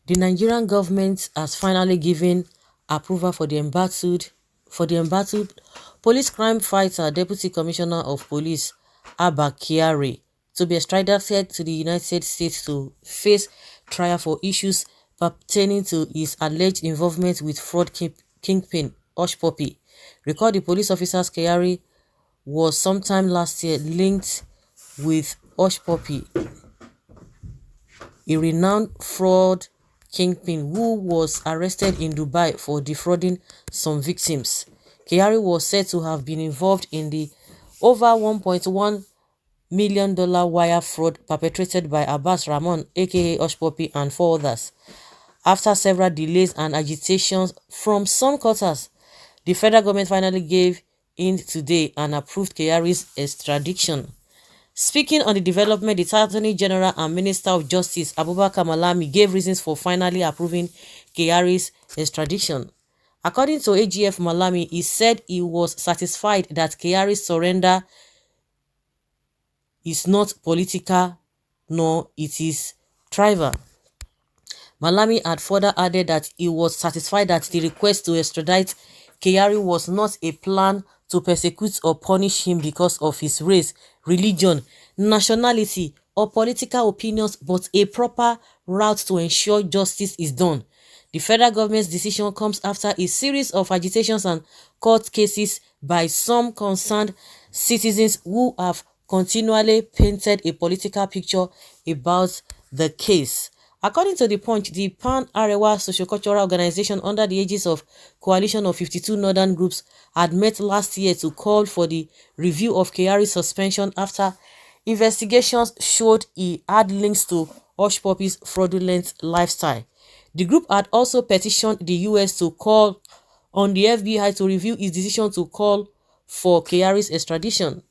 The Nigerian government has finally given approval for the embattled police crime fighter Deputy Commissioner of Police Abba Kyari to be extradited to the United States to face trial for issues pertaining to his alleged involvement with fraud kingpin Hush Puppy. Recall the police officers Kyari was sometime last year linked with Hush Puppy, a renowned fraud kingpin who was arrested in Dubai for defrauding some victims. Kyari was said to have been involved in the over $1.1 million wire fraud perpetrated by Abbas Rahman aka Hush Puppy and four others. After several delays and agitations from some quarters, the federal government finally gave in today and approved Kyari'S extradition. Speaking on the development, the Attorney General and Minister of Justice Abba Malami gave reasons for finally approving Kyari'S extradition. According to AGF Malami, he said he was satisfied that Kyari'S surrender is not political nor it is tribal. Malami had further added that he was satisfied that the request to extradite Kyari was not a plan to persecute or punish him because of his race, religion, nationality, or political opinions, but a proper route to ensure justice is done. The federal government's decision comes after a series of agitations and court cases by some concerned citizens who have continually painted a political picture about the case. According to The Punch, the Pan-Arewa Sociocultural Organization under the aegis of Coalition of 52 Northern Groups had met last year to call for the review of Kyari's suspension after investigations showed he had links to Hush Puppy's fraudulent lifestyle. The group had also petitioned the US to call on the FBI to review its decision to call for Kyari's extradition.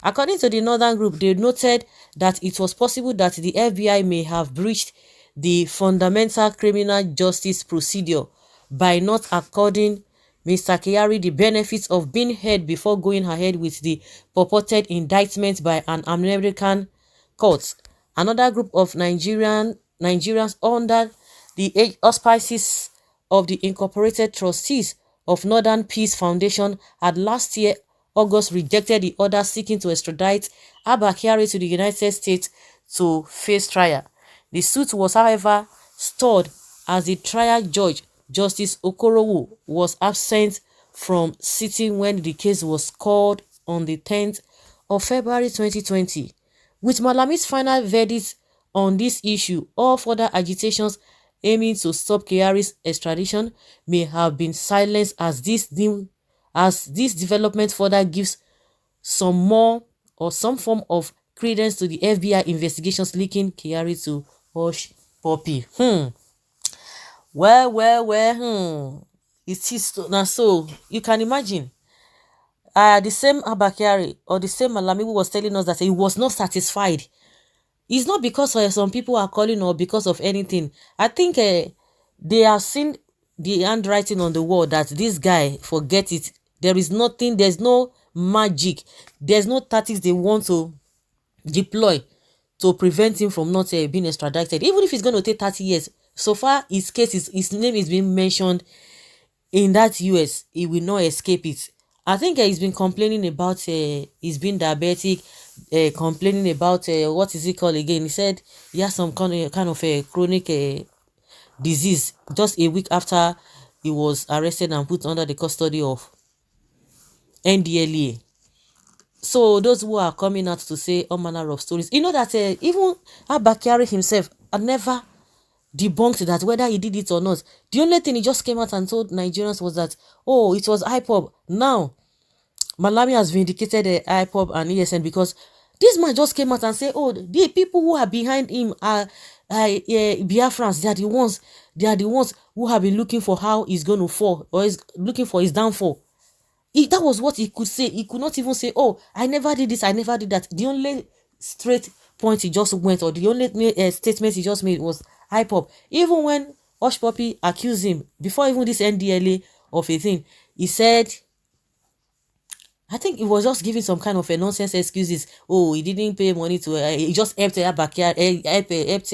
According to the Northern Group, they noted that it was possible that the FBI may have breached the fundamental criminal justice procedure by not according Mr. Kyari the benefits of being heard before going ahead with the purported indictment by an American court. Another group of Nigerians under the auspices of the Incorporated Trustees of Northern Peace Foundation had last year August rejected the order seeking to extradite Abba Kyari to the United States to face trial. The suit was, however, stalled as the trial judge, Justice Okorowo, was absent from sitting when the case was called on the 10th of February 2020. With Malami's final verdict on this issue, all further agitations aiming to stop Kyari's extradition may have been silenced as this development further gives some more or some form of credence to the FBI investigations linking Kyari to Hush Puppy. Well. It is now, so you can imagine. The same Abba Kyari or the same Malami who was telling us that he was not satisfied. It's not because some people are calling or because of anything. I think they have seen the handwriting on the wall that this guy, forget it. There is nothing, there's no magic, there's no tactics they want to deploy to prevent him from not being extradited. Even if it's going to take 30 years, so far his name is being mentioned in that US, he will not escape it. I think he's been complaining about he's been diabetic, complaining about what is it called again? He said he has some kind of a chronic disease just a week after he was arrested and put under the custody of NDLEA. So those who are coming out to say all manner of stories, you know that even Abba Kyari himself had never debunked that whether he did it or not. The only thing he just came out and told Nigerians was that, oh, it was IPOB. Now, Malami has vindicated IPOB and ESN because this man just came out and said, oh, the people who are behind him are Biafrans. They are the ones who have been looking for how he's going to fall or is looking for his downfall. That was what he could say. He could not even say, oh, I never did this, I never did that. The only straight point he just went, or the only statement he just made was IPOB. Even when Hush Puppy accused him, before even this NDLA of a thing, he said, I think he was just giving some kind of a nonsense excuses. Oh, he didn't pay money to, he just helped her backyard, helped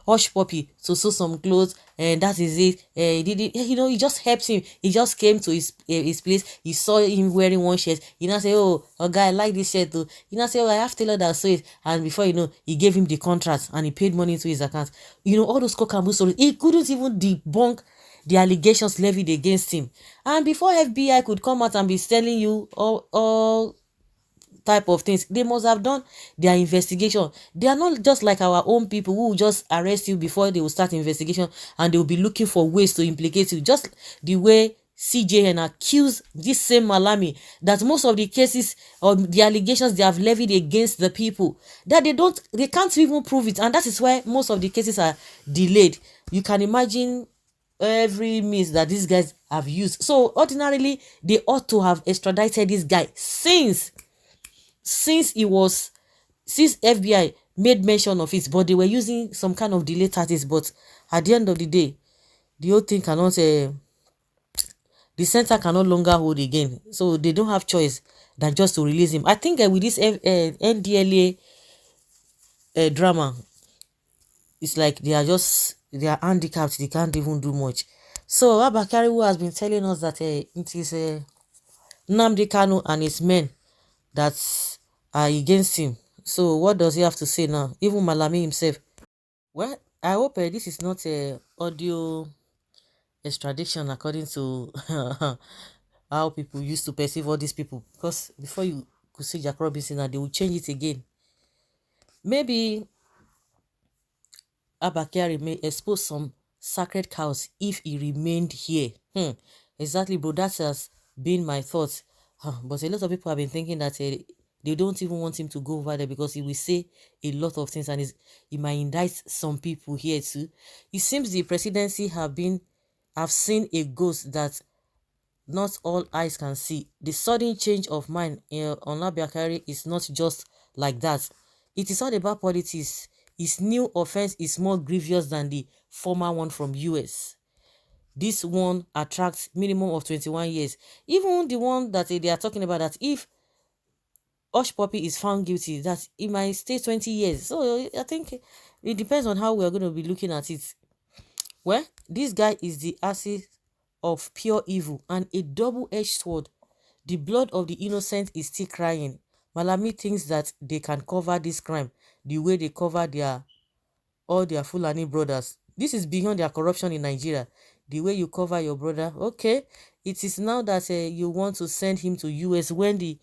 Hush Puppy to sew some clothes, and that is it. He did it, he just helped him. He just came to his place. He saw him wearing one shirt. He now say, oh, a guy, I like this shirt too. He now say, oh, I have tailor that sew it. And before you know, he gave him the contract and he paid money into his account. All those cock and bull stories. He couldn't even debunk the allegations levied against him. And before FBI could come out and be telling you all type of things, they must have done their investigation. They are not just like our own people who will just arrest you before they will start investigation, and they will be looking for ways to implicate you, just the way CJN accused this same Malami, that most of the cases or the allegations they have levied against the people, that they can't even prove it, and that is why most of the cases are delayed. You can imagine every means that these guys have used. So ordinarily they ought to have extradited this guy since he was since FBI made mention of it, but they were using some kind of delay tactics. But at the end of the day, the whole thing cannot the center can no longer hold again, so they don't have choice than just to release him. I think with this NDLA drama, it's like they are handicapped. They can't even do much. So Abba Kyari has been telling us that it is Nnamdi Kanu and his men that are against him. So what does he have to say now? Even Malami himself. Well, I hope this is not a audio extradition according to how people used to perceive all these people. Because before you could see Jack Robinson, they will change it again. Maybe Abba Kyari may expose some sacred cows if he remained here. Exactly, bro. That has been my thoughts. But a lot of people have been thinking that they don't even want him to go over there because he will say a lot of things, and he might indict some people here too. It seems the presidency have seen a ghost that not all eyes can see. The sudden change of mind on Abba Kyari is not just like that. It is all about politics. His new offense is more grievous than the former one from US. This one attracts minimum of 21 years. Even the one that they are talking about, that if Hush Puppy is found guilty, that he might stay 20 years. So I think it depends on how we are going to be looking at it. Well, this guy is the axis of pure evil and a double-edged sword. The blood of the innocent is still crying. Malami thinks that they can cover this crime the way they cover all their Fulani brothers. This is beyond their corruption in Nigeria. The way you cover your brother, okay. It is now that you want to send him to US when the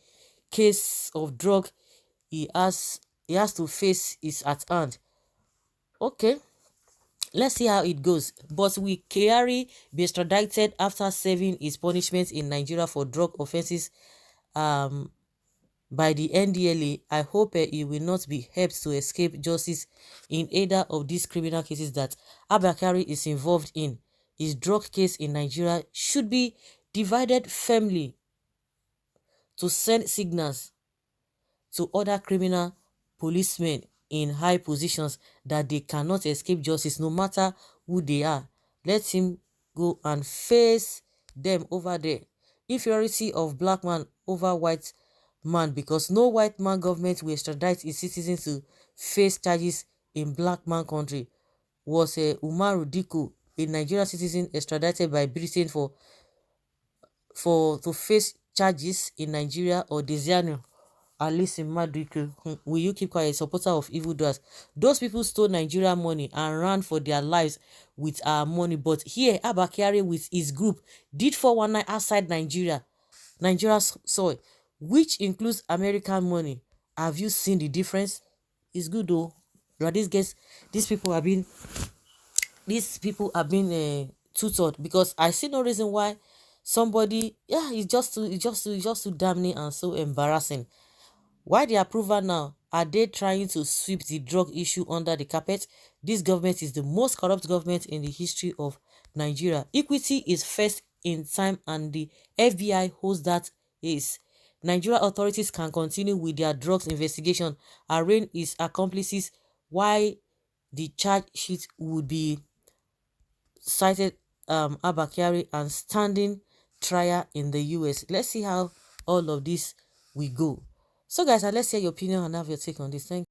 case of drug he has to face is at hand. Okay, let's see how it goes. But will Kyari be extradited after serving his punishment in Nigeria for drug offenses by the NDLA? I hope he will not be helped to escape justice in either of these criminal cases that Abba Kyari is involved in. His drug case in Nigeria should be divided firmly to send signals to other criminal policemen in high positions that they cannot escape justice no matter who they are. Let him go and face them over there. Inferiority of black man over white man, because no white man government will extradite its citizens to face charges in black man country. Was Umaru Diko, a Nigerian citizen extradited by Britain to face charges in Nigeria, or Desiano Alice Maduike, will you keep quiet, supporter of evildoers? Those people stole Nigeria money and ran for their lives with our money. But here, Abba Kyari with his group did 419 outside Nigeria's soil, which includes American money. Have you seen the difference? It's good though. But these people have been tutored, because I see no reason why somebody, it's just too damning and so embarrassing. Why the approval now? Are they trying to sweep the drug issue under the carpet? This government is the most corrupt government in the history of Nigeria. Equity is first in time, and the FBI holds that is. Nigeria authorities can continue with their drugs investigation, arraign his accomplices, while the charge sheet would be cited Abba Kyari and standing trial in the US. Let's see how all of this will go. So guys, let's hear your opinion and have your take on this. Thank you.